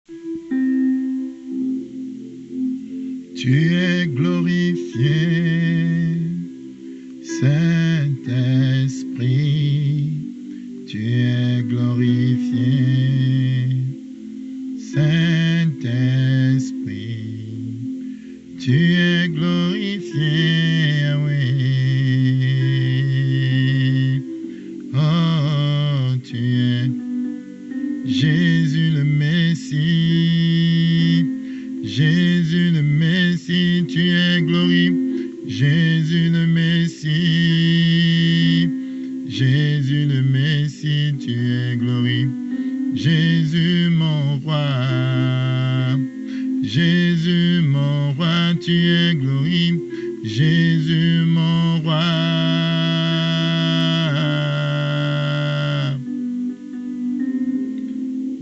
Tu es glorifié, Saint-Esprit. Tu es glorifié, Saint-Esprit. Tu es glorifié, oui. Oh, tu es Jésus le Messie. Jésus le Messie, tu es glorifié. Jésus le Messie. Jésus le Messie, tu es glorifié. Jésus mon roi. Jésus mon roi, tu es glorifié. Jésus mon roi.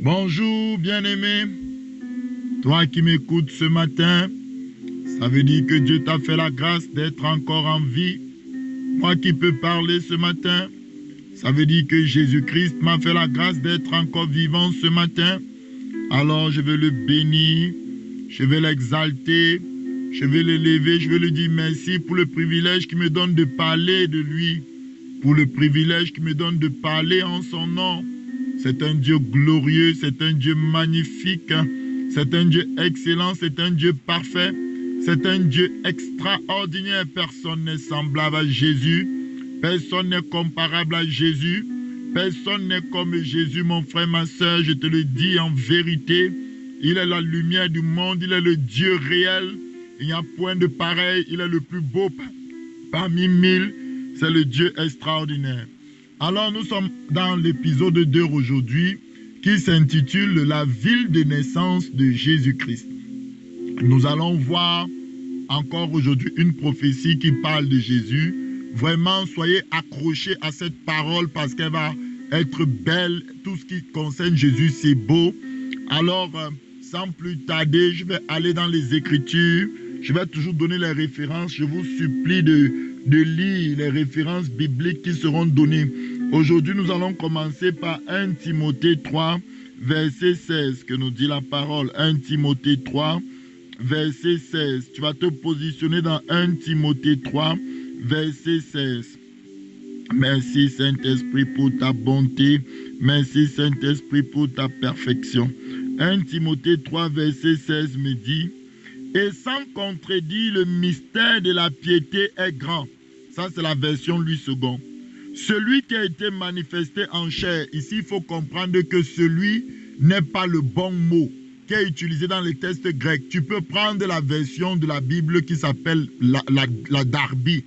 Bonjour bien-aimé, toi qui m'écoutes ce matin, ça veut dire que Dieu t'a fait la grâce d'être encore en vie. Moi qui peux parler ce matin, ça veut dire que Jésus-Christ m'a fait la grâce d'être encore vivant ce matin. Alors je veux le bénir, je vais l'exalter, je vais l'élever, je vais lui dire merci pour le privilège qu'il me donne de parler de lui, pour le privilège qu'il me donne de parler en son nom. C'est un Dieu glorieux, c'est un Dieu magnifique, c'est un Dieu excellent, c'est un Dieu parfait, c'est un Dieu extraordinaire. Personne n'est semblable à Jésus, personne n'est comparable à Jésus, personne n'est comme Jésus, mon frère, ma soeur, je te le dis en vérité. Il est la lumière du monde, il est le Dieu réel, il n'y a point de pareil, il est le plus beau parmi mille, c'est le Dieu extraordinaire. Alors nous sommes dans l'épisode 2 aujourd'hui qui s'intitule « La ville de naissance de Jésus-Christ ». Nous allons voir encore aujourd'hui une prophétie qui parle de Jésus. Vraiment, soyez accrochés à cette parole parce qu'elle va être belle. Tout ce qui concerne Jésus, c'est beau. Alors, sans plus tarder, je vais aller dans les Écritures. Je vais toujours donner les références. Je vous supplie de lire les références bibliques qui seront données. Aujourd'hui, nous allons commencer par 1 Timothée 3, verset 16, que nous dit la parole. 1 Timothée 3, verset 16. Tu vas te positionner dans 1 Timothée 3, verset 16. Merci Saint-Esprit pour ta bonté. Merci Saint-Esprit pour ta perfection. 1 Timothée 3, verset 16 me dit: et sans contredire, le mystère de la piété est grand. Ça, c'est la version Louis II. Celui qui a été manifesté en chair. Ici, il faut comprendre que celui n'est pas le bon mot qui est utilisé dans les textes grecs. Tu peux prendre la version de la Bible qui s'appelle la Darby.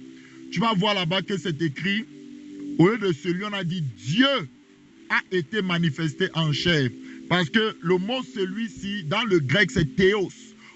Tu vas voir là-bas que c'est écrit, au lieu de celui, on a dit Dieu a été manifesté en chair. Parce que le mot celui-ci, dans le grec, c'est théos.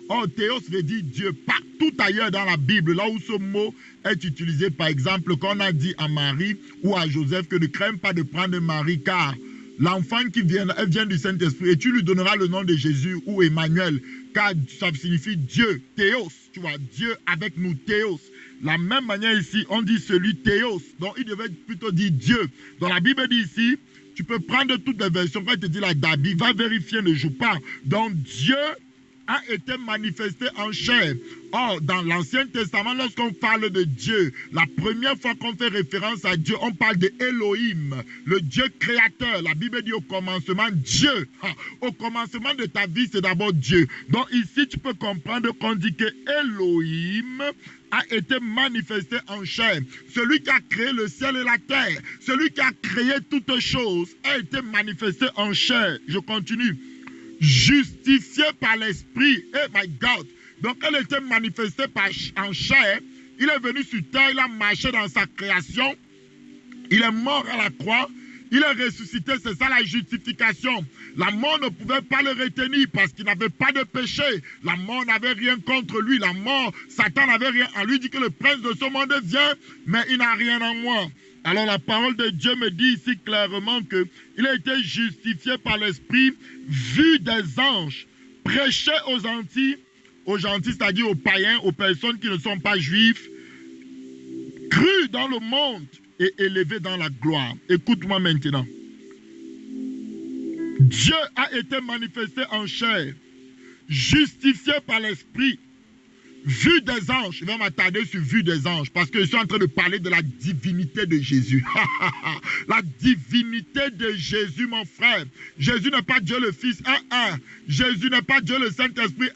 Or, théos veut dire Dieu. Partout ailleurs dans la Bible, là où ce mot est utilisé, par exemple, quand on a dit à Marie ou à Joseph que ne craigne pas de prendre Marie, car l'enfant qui vient, elle vient du Saint-Esprit, et tu lui donneras le nom de Jésus ou Emmanuel, car ça signifie Dieu, théos, tu vois, Dieu avec nous, théos. La même manière ici, on dit celui théos, donc il devait plutôt dire Dieu. Dans la Bible dit ici, tu peux prendre toutes les versions, quand il te dit la Dabi, va vérifier, ne joue pas. Donc Dieu a été manifesté en chair. Or, dans l'Ancien Testament, lorsqu'on parle de Dieu, la première fois qu'on fait référence à Dieu, on parle de Elohim, le Dieu créateur. La Bible dit au commencement, Dieu. Au commencement de ta vie, c'est d'abord Dieu. Donc ici, tu peux comprendre qu'on dit que Elohim a été manifesté en chair. Celui qui a créé le ciel et la terre, celui qui a créé toutes choses, a été manifesté en chair. Je continue. Justifié par l'esprit. Oh my God. Donc elle était manifestée en chair. Il est venu sur terre, il a marché dans sa création. Il est mort à la croix. Il est ressuscité, c'est ça la justification. La mort ne pouvait pas le retenir parce qu'il n'avait pas de péché. La mort n'avait rien contre lui. La mort, Satan n'avait rien en lui. Il dit que le prince de ce monde vient, mais il n'a rien en moi. Alors la parole de Dieu me dit ici clairement qu'il a été justifié par l'Esprit, vu des anges, prêché aux gentils, c'est-à-dire aux païens, aux personnes qui ne sont pas juifs, cru dans le monde et élevé dans la gloire. Écoute-moi maintenant. Dieu a été manifesté en chair, justifié par l'Esprit, vu des anges. Je vais m'attarder sur vue des anges parce que je suis en train de parler de la divinité de Jésus. La divinité de Jésus, mon frère. Jésus n'est pas Dieu le Fils, Jésus n'est pas Dieu le Saint-Esprit,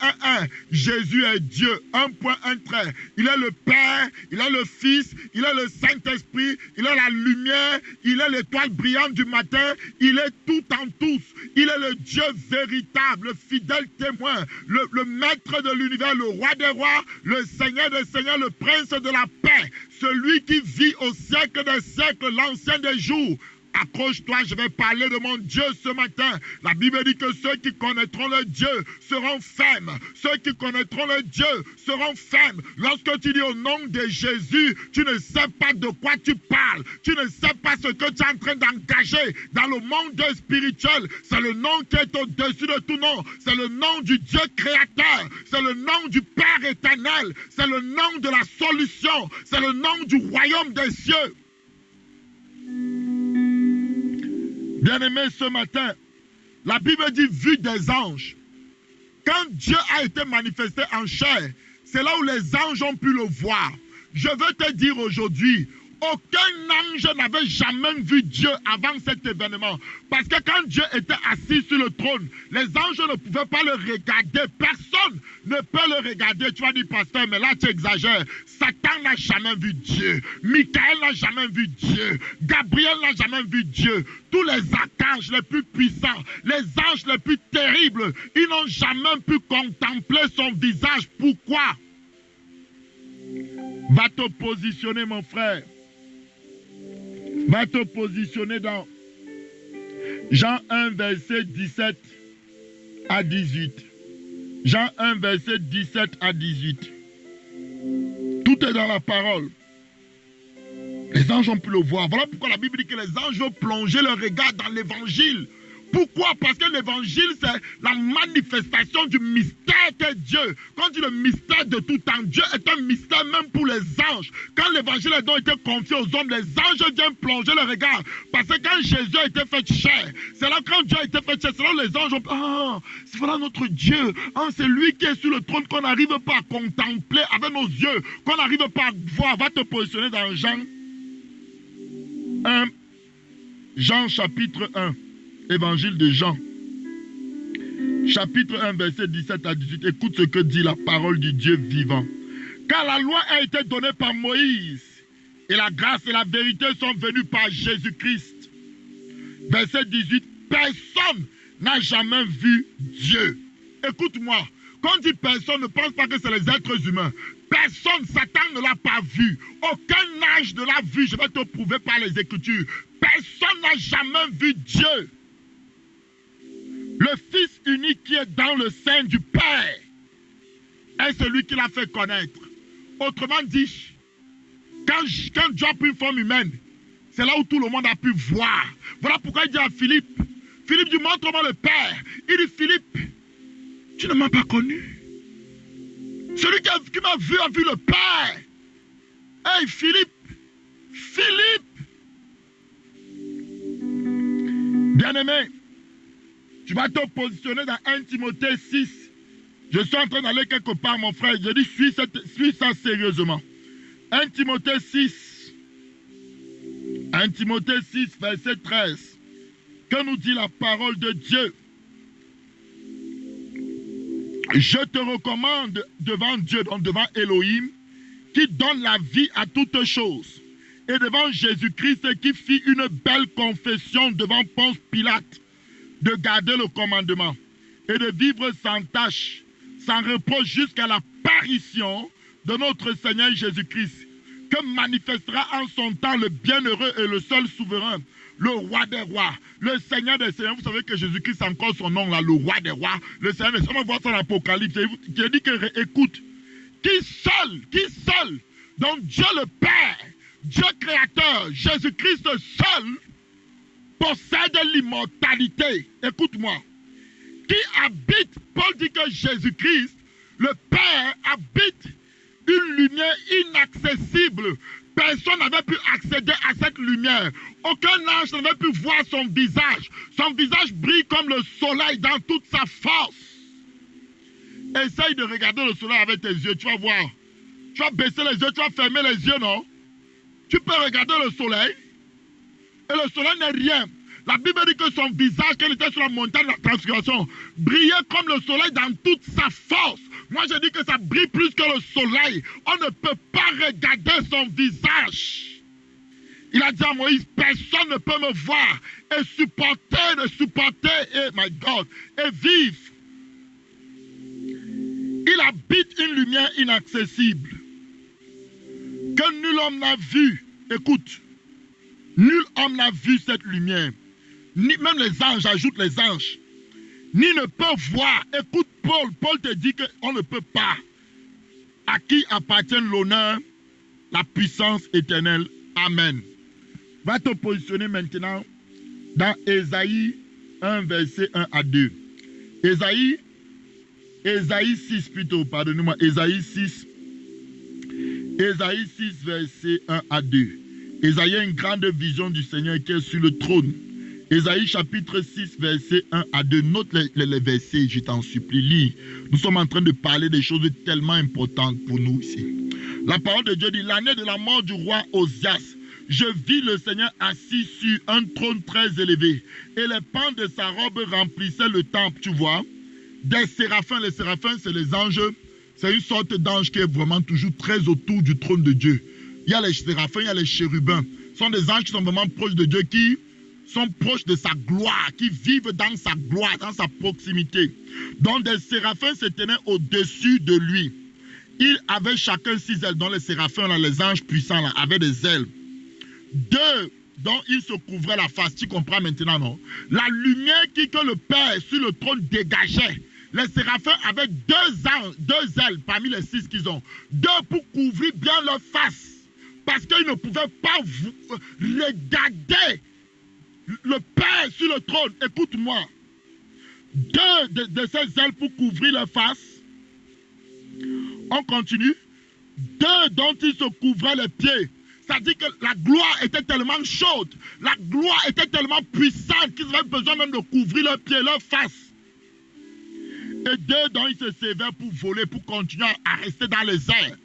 Jésus est Dieu, un point, un trait. Il est le Père, il est le Fils, il est le Saint-Esprit, il est la lumière, il est l'étoile brillante du matin, il est tout en tous. Il est le Dieu véritable, le fidèle témoin, le maître de l'univers, le roi des rois, le Seigneur des seigneurs, le prince de la paix, celui qui vit au siècle des siècles, l'ancien des jours. Accroche-toi, je vais parler de mon Dieu ce matin. La Bible dit que ceux qui connaîtront le Dieu seront fermes. Ceux qui connaîtront le Dieu seront fermes. Lorsque tu dis au nom de Jésus, tu ne sais pas de quoi tu parles. Tu ne sais pas ce que tu es en train d'engager dans le monde spirituel. C'est le nom qui est au-dessus de tout nom. C'est le nom du Dieu créateur. C'est le nom du Père éternel. C'est le nom de la solution. C'est le nom du royaume des cieux. Bien-aimé, ce matin, la Bible dit vue des anges. Quand Dieu a été manifesté en chair, c'est là où les anges ont pu le voir. Je veux te dire aujourd'hui, aucun ange n'avait jamais vu Dieu avant cet événement. Parce que quand Dieu était assis sur le trône, les anges ne pouvaient pas le regarder. Personne ne peut le regarder. Tu vas dire, pasteur, mais là tu exagères. Satan n'a jamais vu Dieu. Michael n'a jamais vu Dieu. Gabriel n'a jamais vu Dieu. Tous les archanges les plus puissants, les anges les plus terribles, ils n'ont jamais pu contempler son visage. Pourquoi? Va te positionner, mon frère. Va te positionner dans Jean 1, verset 17 à 18. Jean 1, verset 17 à 18. Tout est dans la parole. Les anges ont pu le voir. Voilà pourquoi la Bible dit que les anges vont plonger leur regard dans l'évangile. Pourquoi? Parce que l'évangile, c'est la manifestation du mystère qu'est Dieu. Quand on dit le mystère de tout temps, Dieu est un mystère même pour les anges. Quand l'évangile a donc été confié aux hommes, les anges viennent plonger le regard. Parce que quand Jésus a été fait chair, c'est là quand Dieu a été fait chair, c'est là où les anges ont... Ah, c'est voilà notre Dieu. Ah, c'est lui qui est sur le trône qu'on n'arrive pas à contempler avec nos yeux, qu'on n'arrive pas à voir. Va te positionner dans Jean 1. Jean chapitre 1. Évangile de Jean, chapitre 1, verset 17 à 18. Écoute ce que dit la parole du Dieu vivant. Car la loi a été donnée par Moïse, et la grâce et la vérité sont venues par Jésus-Christ. Verset 18. Personne n'a jamais vu Dieu. Écoute-moi, quand on dit personne, ne pense pas que c'est les êtres humains. Personne, Satan ne l'a pas vu. Aucun âge ne l'a vu. Je vais te prouver par les Écritures. Personne n'a jamais vu Dieu. Le Fils unique qui est dans le sein du Père est celui qui l'a fait connaître. Autrement dit, quand Dieu a pris une forme humaine, c'est là où tout le monde a pu voir. Voilà pourquoi il dit à Philippe, Philippe dit, montre-moi le Père. Il dit, Philippe, tu ne m'as pas connu. Celui qui m'a vu a vu le Père. Hey Philippe, bien-aimé, tu vas te positionner dans 1 Timothée 6. Je suis en train d'aller quelque part, mon frère. Je dis, suis ça sérieusement. 1 Timothée 6. 1 Timothée 6, verset 13. Que nous dit la parole de Dieu? Je te recommande devant Dieu, donc devant Elohim, qui donne la vie à toutes choses, et devant Jésus-Christ qui fit une belle confession devant Ponce Pilate, de garder le commandement et de vivre sans tâche, sans reproche jusqu'à l'apparition de notre Seigneur Jésus-Christ, que manifestera en son temps le bienheureux et le seul souverain, le roi des rois, le Seigneur des seigneurs. Vous savez que Jésus-Christ, c'est encore son nom là, le roi des rois, le Seigneur des seigneurs. On va voir ça dans l'Apocalypse. Qui dit que, écoute, qui seul, donc Dieu le Père, Dieu créateur, Jésus-Christ seul, possède l'immortalité. Écoute-moi. Qui habite, Paul dit que Jésus-Christ, le Père, habite une lumière inaccessible, Personne n'avait pu accéder à cette lumière. Aucun ange n'avait pu voir son visage. Son visage brille comme le soleil dans toute sa force. Essaye de regarder le soleil avec tes yeux, tu vas voir. Tu vas baisser les yeux, tu vas fermer les yeux, non? Tu peux regarder le soleil. Et le soleil n'est rien. La Bible dit que son visage, quand il était sur la montagne de la transfiguration, brillait comme le soleil dans toute sa force. Moi, je dis que ça brille plus que le soleil. On ne peut pas regarder son visage. Il a dit à Moïse, personne ne peut me voir et supporter, et my God, et vivre. Il habite une lumière inaccessible que nul homme n'a vue. Écoute, nul homme n'a vu cette lumière. Ni même les anges, ajoute les anges, ni ne peuvent voir. Écoute Paul, Paul te dit qu'on ne peut pas. À qui appartient l'honneur, la puissance éternelle. Amen. Va te positionner maintenant dans Ésaïe 1, verset 1 à 2. Ésaïe 6 plutôt, pardonnez-moi, Ésaïe 6, verset 1 à 2. Ésaïe a une grande vision du Seigneur qui est sur le trône. Ésaïe chapitre 6, verset 1 à 2. Note les versets, je t'en supplie, lis. Nous sommes en train de parler des choses tellement importantes pour nous ici. La parole de Dieu dit, l'année de la mort du roi Osias, je vis le Seigneur assis sur un trône très élevé, et les pans de sa robe remplissaient le temple, tu vois. Des séraphins, les séraphins, c'est les anges, c'est une sorte d'ange qui est vraiment toujours très autour du trône de Dieu. Il y a les séraphins, il y a les chérubins. Ce sont des anges qui sont vraiment proches de Dieu, qui sont proches de sa gloire, qui vivent dans sa gloire, dans sa proximité. Donc des séraphins se tenaient au-dessus de lui. Ils avaient chacun 6 ailes, dont les séraphins, là, les anges puissants, là, avaient des ailes. 2 dont ils se couvraient la face. Tu comprends maintenant, non? La lumière que le Père sur le trône dégageait. Les séraphins avaient 2 ailes parmi les 6 qu'ils ont. 2 pour couvrir bien leur face. Parce qu'ils ne pouvaient pas regarder le Père sur le trône. Écoute-moi. 2 de ces ailes pour couvrir leur face. On continue. 2 dont ils se couvraient les pieds. C'est-à-dire que la gloire était tellement chaude. La gloire était tellement puissante qu'ils avaient besoin même de couvrir leurs pieds, leur face. Et 2 dont ils se servaient pour voler, pour continuer à rester dans les airs.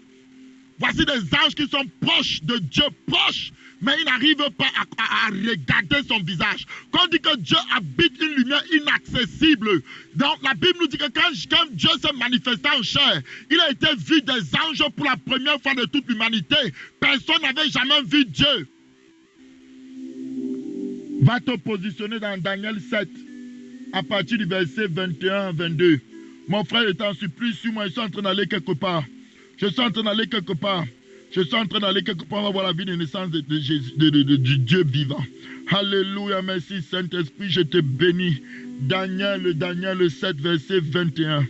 Voici des anges qui sont proches de Dieu, proches, mais ils n'arrivent pas à regarder son visage. Quand on dit que Dieu habite une lumière inaccessible, donc la Bible nous dit que quand Dieu s'est manifesté en chair, il a été vu des anges pour la première fois de toute l'humanité. Personne n'avait jamais vu Dieu. Va te positionner dans Daniel 7, à partir du verset 21-22. Mon frère, je t'en supplie, suis-moi, je suis en train d'aller quelque part. Je suis en train d'aller quelque part. On va voir la vie de naissance du Dieu vivant. Alléluia, merci Saint-Esprit, je te bénis. Daniel 7, verset 21.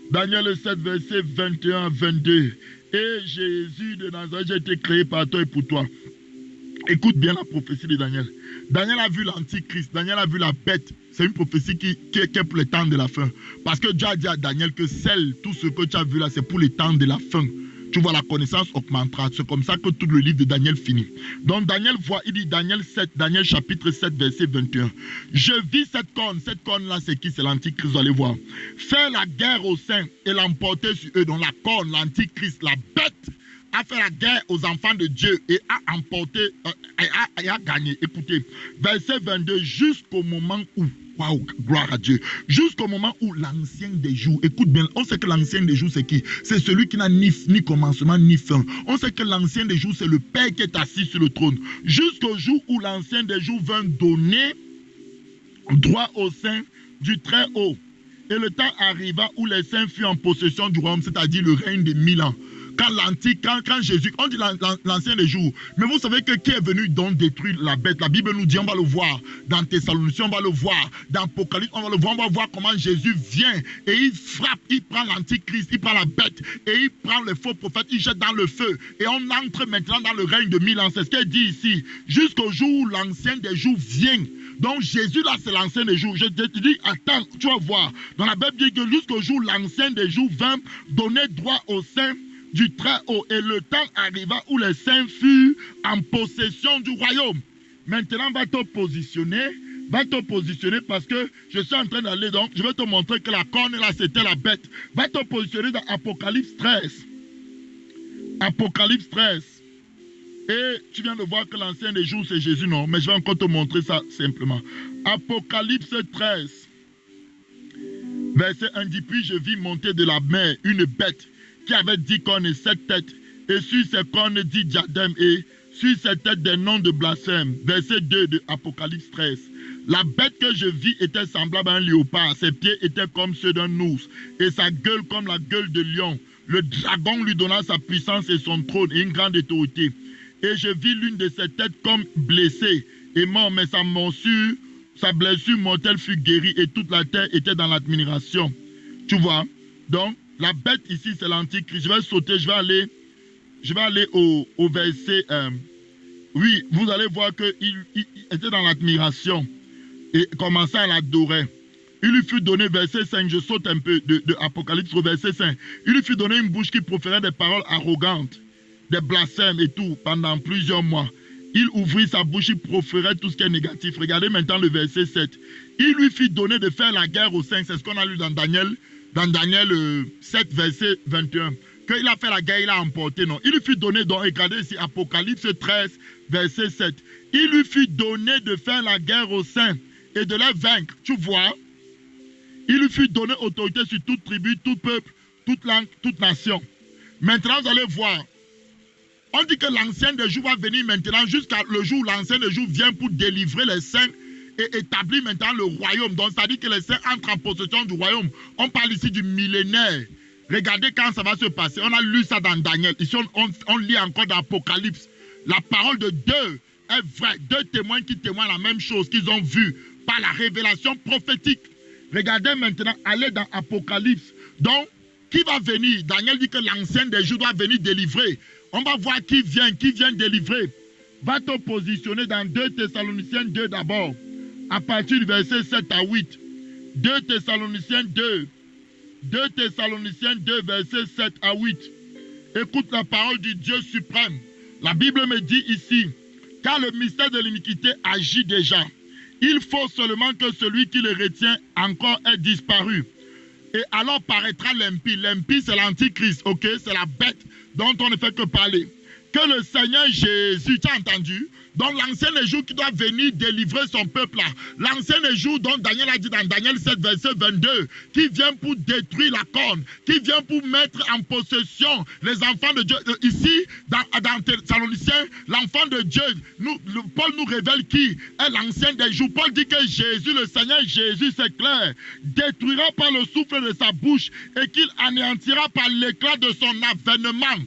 Daniel 7, verset 21 à 22. Et Jésus de Nazareth a été créé par toi et pour toi. Écoute bien la prophétie de Daniel. Daniel a vu l'antichrist, Daniel a vu la bête. C'est une prophétie qui est pour les temps de la fin. Parce que Dieu a dit à Daniel que tout ce que tu as vu là, c'est pour les temps de la fin. Tu vois, la connaissance augmentera. C'est comme ça que tout le livre de Daniel finit. Donc Daniel voit, il dit Daniel chapitre 7, verset 21. Je vis cette corne. Cette corne-là, c'est qui? C'est l'antichrist, vous allez voir. Faire la guerre aux saints et l'emporter sur eux. Donc la corne, l'antichrist, la bête, a fait la guerre aux enfants de Dieu et a emporté, et a gagné. Écoutez, verset 22, jusqu'au moment où, waouh, gloire à Dieu, jusqu'au moment où l'ancien des jours, écoute bien, on sait que l'ancien des jours c'est qui? C'est celui qui n'a ni commencement ni fin. On sait que l'ancien des jours c'est le Père qui est assis sur le trône. Jusqu'au jour où l'ancien des jours vint donner droit aux saints du Très-Haut. Et le temps arriva où les saints furent en possession du royaume, c'est-à-dire le règne de 1000 ans. Quand Jésus, on dit l'ancien des jours, mais vous savez que qui est venu donc détruire la bête? La Bible nous dit, on va le voir dans Thessaloniciens, on va le voir dans Apocalypse, on va le voir, on va voir comment Jésus vient et il frappe, il prend l'antichrist, il prend la bête et il prend les faux prophètes, il jette dans le feu et on entre maintenant dans le règne de 1000 ans. C'est ce qu'il dit ici, jusqu'au jour où l'ancien des jours vient. Donc Jésus là c'est l'ancien des jours. Je te dis, attends, tu vas voir. Dans la Bible dit que jusqu'au jour où l'ancien des jours vint donner droit aux saints du Très-Haut. Et le temps arriva où les saints furent en possession du royaume. Maintenant, va te positionner parce que je suis en train d'aller, donc je vais te montrer que la corne là, c'était la bête. Va te positionner dans Apocalypse 13. Apocalypse 13. Et tu viens de voir que l'ancien des jours, c'est Jésus, non? Mais je vais encore te montrer ça simplement. Apocalypse 13. Verset 1 dit, puis je vis monter de la mer une bête qui avait 10 cornes et 7 têtes. Et sur ses cornes 10 diadèmes et sur ses têtes des noms de blasphème. Verset 2 de Apocalypse 13. La bête que je vis était semblable à un léopard. Ses pieds étaient comme ceux d'un ours et sa gueule comme la gueule de lion. Le dragon lui donna sa puissance et son trône et une grande autorité. Et je vis l'une de ses têtes comme blessée et mort, mais sa blessure mortelle fut guérie et toute la terre était dans l'admiration. Tu vois? Donc, la bête ici, c'est l'antichrist. Je vais sauter, je vais aller au verset 1. Oui, vous allez voir qu'il était dans l'admiration et commençait à l'adorer. Il lui fut donné, verset 5, je saute un peu de Apocalypse au verset 5. Il lui fut donné une bouche qui proférait des paroles arrogantes, des blasphèmes et tout, pendant plusieurs mois. Il ouvrit sa bouche, il proférait tout ce qui est négatif. Regardez maintenant le verset 7. Il lui fit donner de faire la guerre aux saints. C'est ce qu'on a lu dans Daniel 7, verset 21. Qu'il a fait la guerre, il a emporté, non. Il lui fut donné, donc regardez ici, Apocalypse 13, verset 7. Il lui fut donné de faire la guerre aux saints et de les vaincre. Tu vois? Il lui fut donné autorité sur toute tribu, tout peuple, toute langue, toute nation. Maintenant, vous allez voir. On dit que l'ancien des jours va venir maintenant jusqu'à le jour où l'ancien des jours vient pour délivrer les saints et établir maintenant le royaume. Donc, ça dit que les saints entrent en possession du royaume. On parle ici du millénaire. Regardez quand ça va se passer. On a lu ça dans Daniel. Ici, on lit encore dans Apocalypse. La parole de deux est vraie. Deux témoins qui témoignent la même chose qu'ils ont vu par la révélation prophétique. Regardez maintenant, allez dans Apocalypse. Donc, qui va venir? Daniel dit que l'ancien des jours doit venir délivrer. On va voir qui vient délivrer. Va te positionner dans 2 Thessaloniciens 2 d'abord, à partir du verset 7 à 8. 2 Thessaloniciens 2. 2 Thessaloniciens 2, verset 7 à 8. Écoute la parole du Dieu suprême. La Bible me dit ici, car le mystère de l'iniquité agit déjà. Il faut seulement que celui qui le retient encore ait disparu. Et alors paraîtra l'impie. L'impie, c'est l'antichrist, ok? C'est la bête dont on ne fait que parler. Que le Seigneur Jésus, tu as entendu? Donc l'ancien des jours qui doit venir délivrer son peuple là. L'ancien des jours dont Daniel a dit dans Daniel 7, verset 22, qui vient pour détruire la corne, qui vient pour mettre en possession les enfants de Dieu. Ici, dans Thessaloniciens, l'enfant de Dieu, Paul nous révèle qui est l'ancien des jours. Paul dit que Jésus, le Seigneur Jésus, c'est clair, détruira par le souffle de sa bouche et qu'il anéantira par l'éclat de son avènement.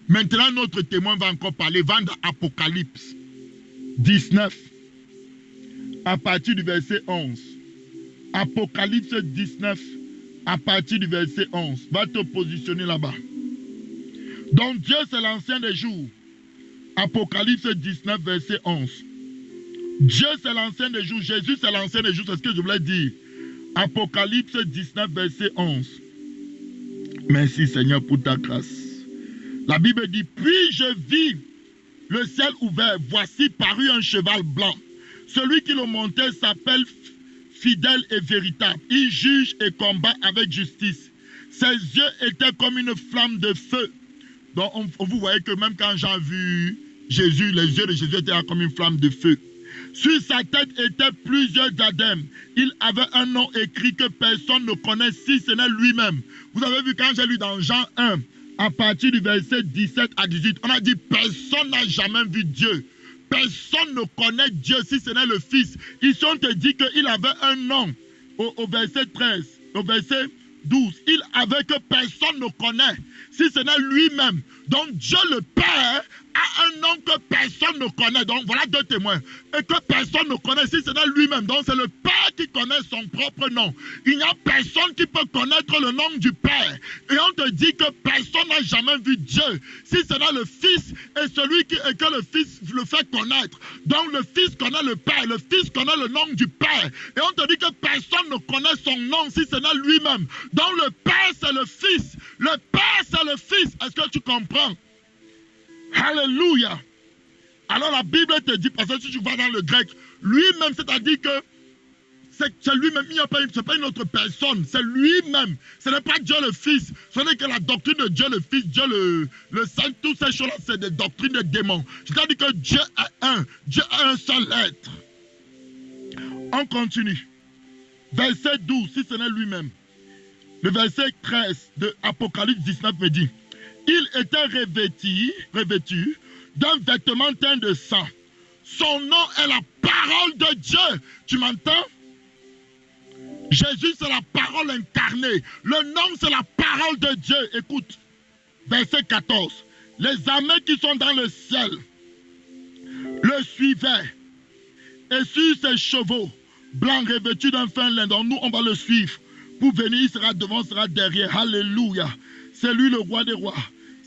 Maintenant, notre témoin va encore parler, va dans Apocalypse 19, à partir du verset 11. Apocalypse 19, à partir du verset 11. Va te positionner là-bas. Donc, Dieu, c'est l'ancien des jours. Apocalypse 19, verset 11. Dieu, c'est l'ancien des jours. Jésus, c'est l'ancien des jours. C'est ce que je voulais dire. Apocalypse 19, verset 11. Merci, Seigneur, pour ta grâce. La Bible dit, puis je vis le ciel ouvert, voici parut un cheval blanc. Celui qui le montait s'appelle fidèle et véritable. Il juge et combat avec justice. Ses yeux étaient comme une flamme de feu. Donc vous voyez que même quand j'ai vu Jésus, les yeux de Jésus étaient comme une flamme de feu. Sur sa tête étaient plusieurs diadèmes. Il avait un nom écrit que personne ne connaît si ce n'est lui-même. Vous avez vu quand j'ai lu dans Jean 1, à partir du verset 17 à 18, on a dit personne n'a jamais vu Dieu. Personne ne connaît Dieu si ce n'est le Fils. Ici on te dit qu'il avait un nom au verset 13, au verset 12. Il avait que personne ne connaît si ce n'est lui-même. Donc Dieu le Père a un nom que personne ne connaît. Donc voilà deux témoins. Et que personne ne connaît si ce n'est lui-même. Donc c'est le Père qui connaît son propre nom. Il n'y a personne qui peut connaître le nom du Père. Et on te dit que personne n'a jamais vu Dieu. Si ce n'est le Fils et celui que le Fils le fait connaître. Donc le Fils connaît le Père, le Fils connaît le nom du Père. Et on te dit que personne ne connaît son nom si ce n'est lui-même. Donc le Père c'est le Fils. Le Père c'est le Fils. Est-ce que tu comprends? Alléluia. Alors la Bible te dit, parce que si tu vas dans le grec, lui-même, c'est-à-dire que c'est lui-même, il n'y a pas, c'est pas une autre personne, c'est lui-même. Ce n'est pas Dieu le Fils, ce n'est que la doctrine de Dieu le Fils, Dieu le Saint, toutes ces choses-là, c'est des doctrines de démons. C'est-à-dire que Dieu est un seul être. On continue. Verset 12, si ce n'est lui-même. Le verset 13 de Apocalypse 19 me dit, il était revêtu d'un vêtement teint de sang. Son nom est la parole de Dieu. Tu m'entends? Jésus, c'est la parole incarnée. Le nom, c'est la parole de Dieu. Écoute, verset 14. Les armées qui sont dans le ciel le suivaient. Et sur ses chevaux, blancs revêtus d'un fin lin, donc nous, on va le suivre. Pour venir, il sera devant, il sera derrière. Alléluia. C'est lui le roi des rois.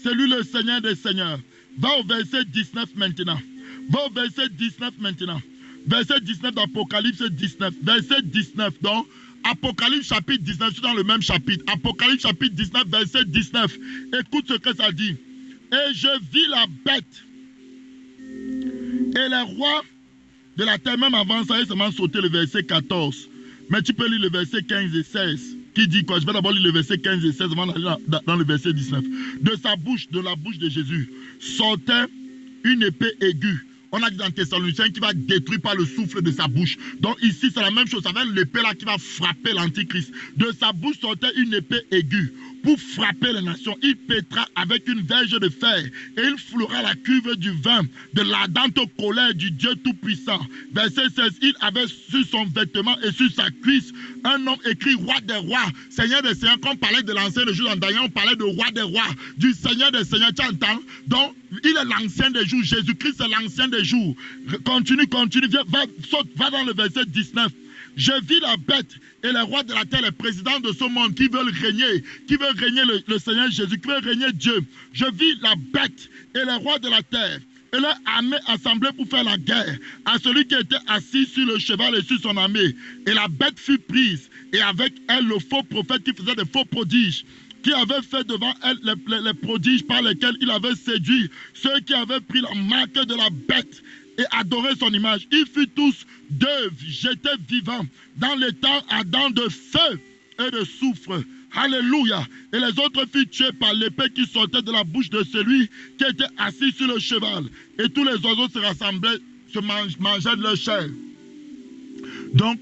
C'est lui le Seigneur des seigneurs. Va au verset 19 maintenant. Va au verset 19 maintenant. Verset 19 d'Apocalypse 19. Verset 19. Donc, Apocalypse chapitre 19, c'est dans le même chapitre. Apocalypse chapitre 19, verset 19. Écoute ce que ça dit. Et je vis la bête. Et les rois de la terre, même avant ça, ils seulement sauté le verset 14. Mais tu peux lire le verset 15 et 16. Qui dit quoi? Je vais d'abord lire le verset 15 et 16 avant d'aller dans le verset 19. De sa bouche, de la bouche de Jésus, sortait une épée aiguë. On a dit dans Thessaloniciens qui va détruire par le souffle de sa bouche. Donc ici, c'est la même chose. Ça va être l'épée là qui va frapper l'Antichrist. De sa bouche sortait une épée aiguë pour frapper les nations. Il pètera avec une verge de fer et il foulera la cuve du vin de l'ardente colère du Dieu Tout-Puissant. Verset 16, il avait sur son vêtement et sur sa cuisse un nom écrit roi des rois, Seigneur des seigneurs. Quand on parlait de l'ancien des jours, en Daniel, on parlait de roi des rois, du Seigneur des seigneurs. Tu entends? Donc, il est l'ancien des jours. Jésus-Christ est l'ancien des jours. Continue. Viens, va dans le verset 19. Je vis la bête et les rois de la terre, les présidents de ce monde qui veulent régner le Seigneur Jésus, qui veulent régner Dieu. Je vis la bête et les rois de la terre et leur armée assemblée pour faire la guerre à celui qui était assis sur le cheval et sur son armée. Et la bête fut prise, et avec elle le faux prophète qui faisait des faux prodiges, qui avait fait devant elle les prodiges par lesquels il avait séduit ceux qui avaient pris la marque de la bête et adoré son image. Ils furent tous deux jetés vivants dans les temps ardents de feu et de soufre. Alléluia. Et les autres furent tués par l'épée qui sortait de la bouche de celui qui était assis sur le cheval. Et tous les oiseaux se rassemblaient, mangeaient de leur chair. Donc,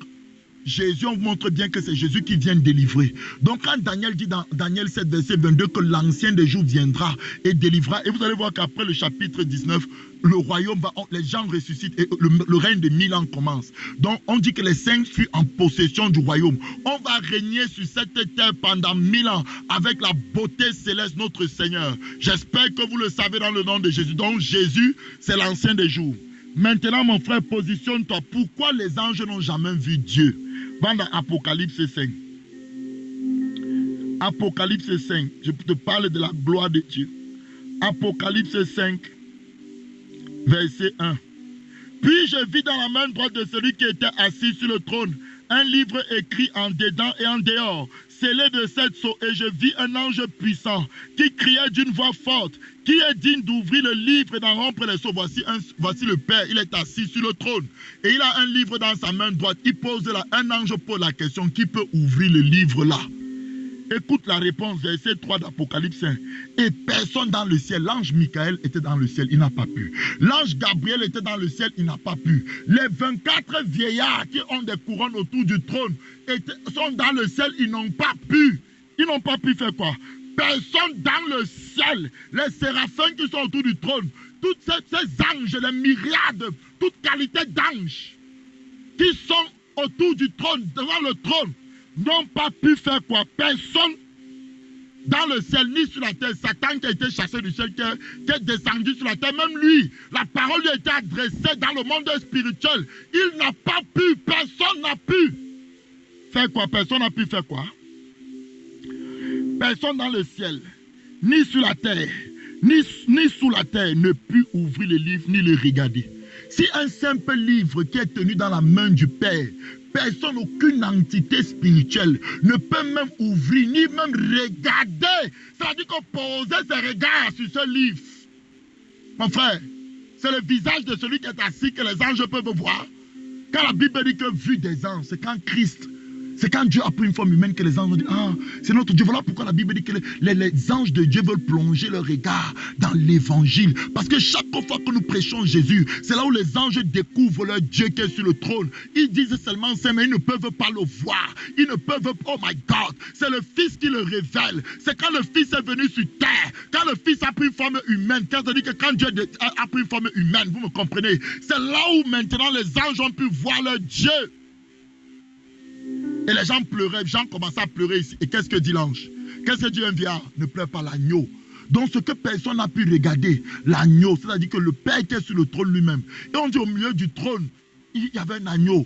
Jésus, on vous montre bien que c'est Jésus qui vient délivrer. Donc quand Daniel dit dans Daniel 7, verset 22 que l'ancien des jours viendra et délivrera, et vous allez voir qu'après le chapitre 19, le royaume va, les gens ressuscitent et le règne de 1000 ans commence. Donc on dit que les saints furent en possession du royaume. On va régner sur cette terre pendant 1000 ans avec la beauté céleste notre Seigneur. J'espère que vous le savez dans le nom de Jésus. Donc Jésus, c'est l'ancien des jours. Maintenant mon frère, positionne-toi. Pourquoi les anges n'ont jamais vu Dieu? Va dans Apocalypse 5. Apocalypse 5. Je te parle de la gloire de Dieu. Apocalypse 5, verset 1. Puis je vis dans la main droite de celui qui était assis sur le trône un livre écrit en dedans et en dehors, scellé de 7 sceaux, et je vis un ange puissant qui criait d'une voix forte, qui est digne d'ouvrir le livre et d'en rompre les sceaux. Voici le Père, il est assis sur le trône, et il a un livre dans sa main droite. Un ange pose la question, qui peut ouvrir le livre là? Écoute la réponse, verset 3 d'Apocalypse 1. Et personne dans le ciel, l'ange Michael était dans le ciel, il n'a pas pu. L'ange Gabriel était dans le ciel, il n'a pas pu. Les 24 vieillards qui ont des couronnes autour du trône sont dans le ciel, ils n'ont pas pu. Ils n'ont pas pu faire quoi? Personne dans le ciel, les séraphins qui sont autour du trône, tous ces anges, les myriades, toute qualité d'anges qui sont autour du trône, devant le trône, n'ont pas pu faire quoi? Personne dans le ciel ni sur la terre. Satan qui a été chassé du ciel, qui est descendu sur la terre, même lui, la parole lui a été adressée dans le monde spirituel. Il n'a pas pu, personne n'a pu. faire quoi? Personne n'a pu faire quoi? Personne dans le ciel, ni sur la terre, ni sous la terre ne put ouvrir le livre ni le regarder. Si un simple livre qui est tenu dans la main du Père, personne, aucune entité spirituelle ne peut même ouvrir ni même regarder. Ça veut dire qu'on posait ses regards sur ce livre. Mon frère, c'est le visage de celui qui est assis que les anges peuvent voir. Quand la Bible dit que vue des anges, c'est quand Christ, c'est quand Dieu a pris une forme humaine que les anges ont dit, ah, c'est notre Dieu. Voilà pourquoi la Bible dit que les anges de Dieu veulent plonger leur regard dans l'évangile. Parce que chaque fois que nous prêchons Jésus, c'est là où les anges découvrent leur Dieu qui est sur le trône. Ils disent seulement ça, mais ils ne peuvent pas le voir. Ils ne peuvent, oh my God, c'est le Fils qui le révèle. C'est quand le Fils est venu sur terre, quand le Fils a pris une forme humaine, quand dit que quand Dieu a pris une forme humaine, vous me comprenez, c'est là où maintenant les anges ont pu voir leur Dieu. Et les gens pleuraient, les gens commençaient à pleurer ici. Et qu'est-ce que dit l'ange? Qu'est-ce que dit un vieillard? Ne pleure pas, l'agneau. Donc ce que personne n'a pu regarder, l'agneau, c'est-à-dire que le Père qui est sur le trône lui-même. Et on dit au milieu du trône, il y avait un agneau.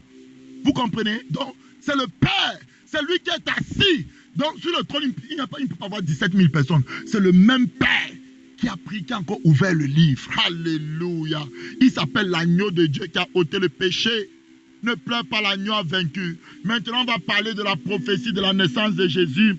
Vous comprenez? Donc c'est le Père, c'est lui qui est assis. Donc sur le trône, il ne peut pas avoir 17 000 personnes. C'est le même Père qui a pris, qui a encore ouvert le livre. Alléluia. Il s'appelle l'agneau de Dieu qui a ôté le péché. Ne pleure pas, l'agneau a vaincu. Maintenant, on va parler de la prophétie de la naissance de Jésus.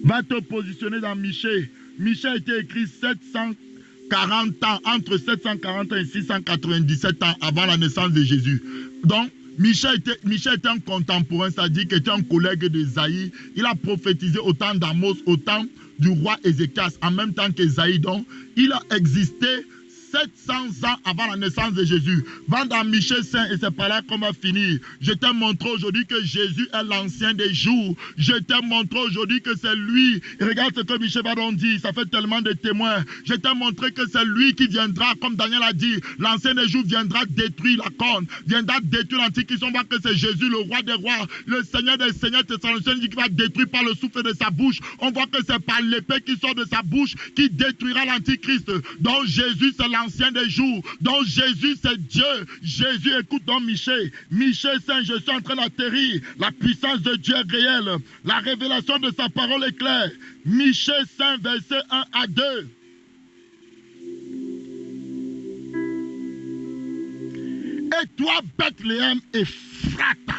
Va te positionner dans Michée. Michée a été écrit 740 ans, entre 740 ans et 697 ans avant la naissance de Jésus. Donc, Michée était un contemporain, c'est-à-dire qu'il était un collègue d'Ésaïe. Il a prophétisé au temps d'Amos, au temps du roi Ézéchias, en même temps qu'Ésaïe. Donc, il a existé 700 ans avant la naissance de Jésus. Va dans Michée 5 et c'est par là qu'on va finir. Je t'ai montré aujourd'hui que Jésus est l'ancien des jours. Je t'ai montré aujourd'hui que c'est lui. Et regarde ce que Michée va donc dire. Ça fait tellement de témoins. Je t'ai montré que c'est lui qui viendra, comme Daniel a dit. L'ancien des jours viendra détruire la corne. Viendra détruire l'antichrist. On voit que c'est Jésus, le roi des rois. Le Seigneur des seigneurs. Thessaloniciens dit qu'il va détruire par le souffle de sa bouche. On voit que c'est par l'épée qui sort de sa bouche qui détruira l'antichrist. Donc Jésus, c'est l'ancien des jours. Donc Jésus, c'est Dieu. Jésus, écoute donc Michée. Michée 5, je suis en train d'atterrir. La puissance de Dieu est réelle. La révélation de sa parole est claire. Michée 5, verset 1 à 2. Et toi, Bethléem Ephrata.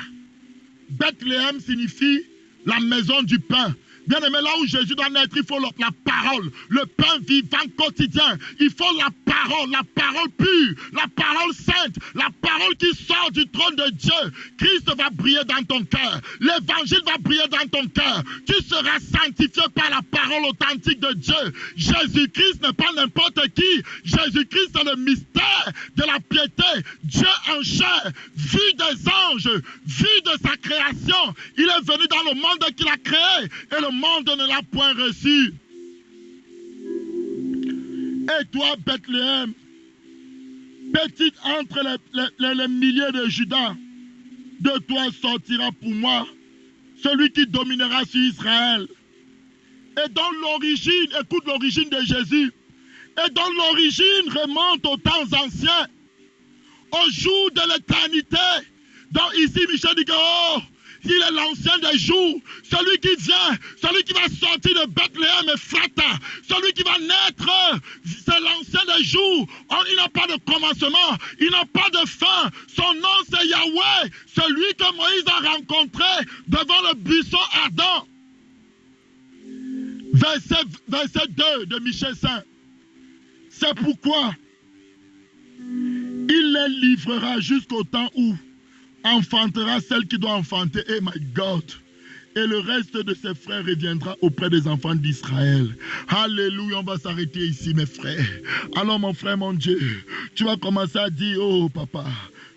Bethléem signifie la maison du pain. Bien aimé, là où Jésus doit naître, il faut la parole, le pain vivant quotidien. Il faut la parole pure, la parole sainte, la parole qui sort du trône de Dieu. Christ va briller dans ton cœur. L'évangile va briller dans ton cœur. Tu seras sanctifié par la parole authentique de Dieu. Jésus-Christ n'est pas n'importe qui. Jésus-Christ, c'est le mystère de la piété. Dieu en chair, vu des anges, vu de sa création. Il est venu dans le monde qu'il a créé et le monde ne l'a point reçu. Et toi, Bethléem, petite entre les milliers de Judas, de toi sortira pour moi celui qui dominera sur Israël. Et dont l'origine, écoute l'origine de Jésus, et dont l'origine remonte aux temps anciens, au jour de l'éternité. Donc ici, Michel dit que, oh, il est l'ancien des jours, celui qui vient, celui qui va sortir de Bethléem Ephrata, celui qui va naître, c'est l'ancien des jours. Il n'a pas de commencement, il n'a pas de fin. Son nom c'est Yahweh, celui que Moïse a rencontré devant le buisson ardent. Verset 2 de Michée 5. C'est pourquoi il les livrera jusqu'au temps où enfantera celle qui doit enfanter. Oh my God. Et le reste de ses frères reviendra auprès des enfants d'Israël. Alléluia, on va s'arrêter ici, mes frères. Alors, mon frère, mon Dieu, tu vas commencer à dire, oh papa,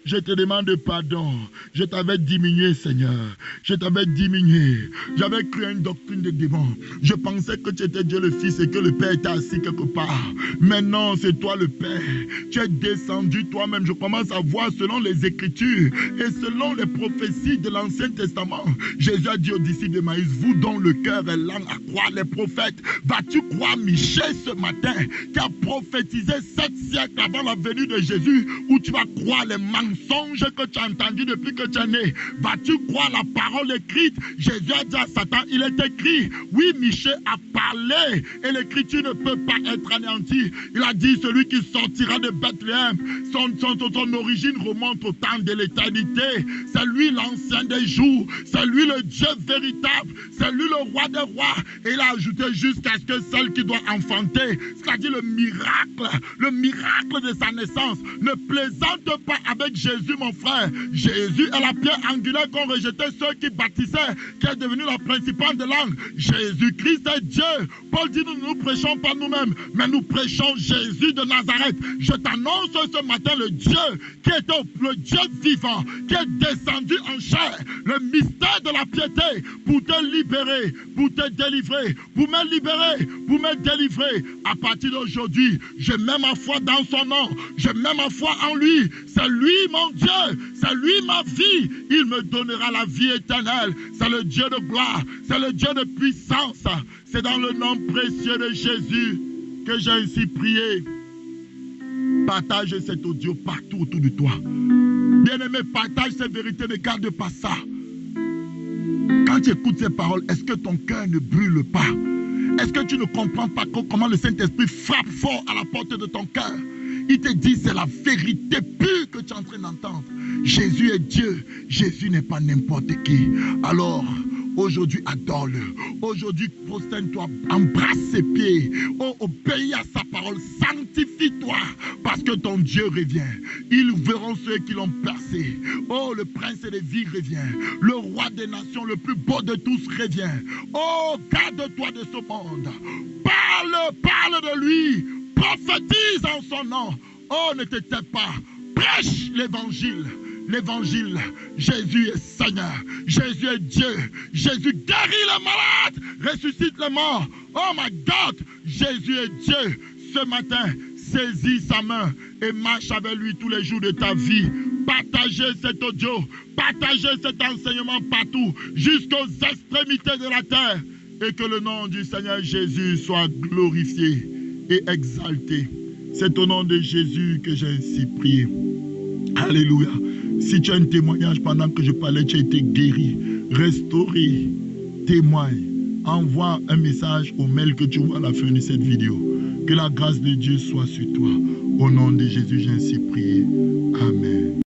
je te demande pardon. Je t'avais diminué, Seigneur. Je t'avais diminué. J'avais cru à une doctrine de démon. Je pensais que tu étais Dieu le Fils et que le Père était assis quelque part. Maintenant, c'est toi le Père. Tu es descendu toi-même. Je commence à voir selon les Écritures et selon les prophéties de l'Ancien Testament. Jésus a dit aux disciples de Maïs, vous dont le cœur est lent à croire les prophètes, vas-tu croire Michée ce matin qui a prophétisé 7 siècles avant la venue de Jésus, où tu vas croire les manques mensonge que tu as entendu depuis que tu es né? Vas-tu croire la parole écrite? Jésus a dit à Satan, il est écrit. Oui, Michée a parlé et l'écriture ne peut pas être anéantie. Il a dit, celui qui sortira de Bethléem, son origine remonte au temps de l'éternité. C'est lui l'ancien des jours. C'est lui le Dieu véritable. C'est lui le roi des rois. Et il a ajouté jusqu'à ce que celle qui doit enfanter, c'est-à-dire le miracle de sa naissance. Ne plaisante pas avec Jésus, mon frère. Jésus est la pierre angulaire qu'ont rejeté ceux qui baptisaient, qui est devenu la principale de langue. Jésus-Christ est Dieu. Paul dit, nous ne nous prêchons pas nous-mêmes, mais nous prêchons Jésus de Nazareth. Je t'annonce ce matin le Dieu qui est le Dieu vivant, qui est descendu en chair, le mystère de la piété pour te libérer, pour te délivrer, pour me libérer, pour me délivrer. À partir d'aujourd'hui, je mets ma foi dans son nom, je mets ma foi en lui. C'est lui mon Dieu, c'est lui ma vie. Il me donnera la vie éternelle. C'est le Dieu de gloire, c'est le Dieu de puissance. C'est dans le nom précieux de Jésus que j'ai ainsi prié. Partage cet audio partout autour de toi. Bien-aimé, partage ces vérités, ne garde pas ça. Quand tu écoutes ces paroles, est-ce que ton cœur ne brûle pas? Est-ce que tu ne comprends pas comment le Saint-Esprit frappe fort à la porte de ton cœur? Il te dit, c'est la vérité pure que tu es en train d'entendre. Jésus est Dieu. Jésus n'est pas n'importe qui. Alors, aujourd'hui, adore-le. Aujourd'hui, prosterne-toi, embrasse ses pieds. Oh, obéis à sa parole. Sanctifie-toi parce que ton Dieu revient. Ils verront ceux qui l'ont percé. Oh, le prince des vies revient. Le roi des nations, le plus beau de tous, revient. Oh, garde-toi de ce monde. Parle de lui. Prophétise en son nom. Oh, ne te tais pas. Prêche l'évangile. L'évangile. Jésus est Seigneur. Jésus est Dieu. Jésus guérit les malades. Ressuscite les morts. Oh my God. Jésus est Dieu. Ce matin, saisis sa main et marche avec lui tous les jours de ta vie. Partagez cet audio. Partagez cet enseignement partout. Jusqu'aux extrémités de la terre. Et que le nom du Seigneur Jésus soit glorifié et exalté. C'est au nom de Jésus que j'ai ainsi prié. Alléluia. Si tu as un témoignage pendant que je parlais, tu as été guéri, restauré, témoigne. Envoie un message au mail que tu vois à la fin de cette vidéo. Que la grâce de Dieu soit sur toi. Au nom de Jésus, j'ai ainsi prié. Amen.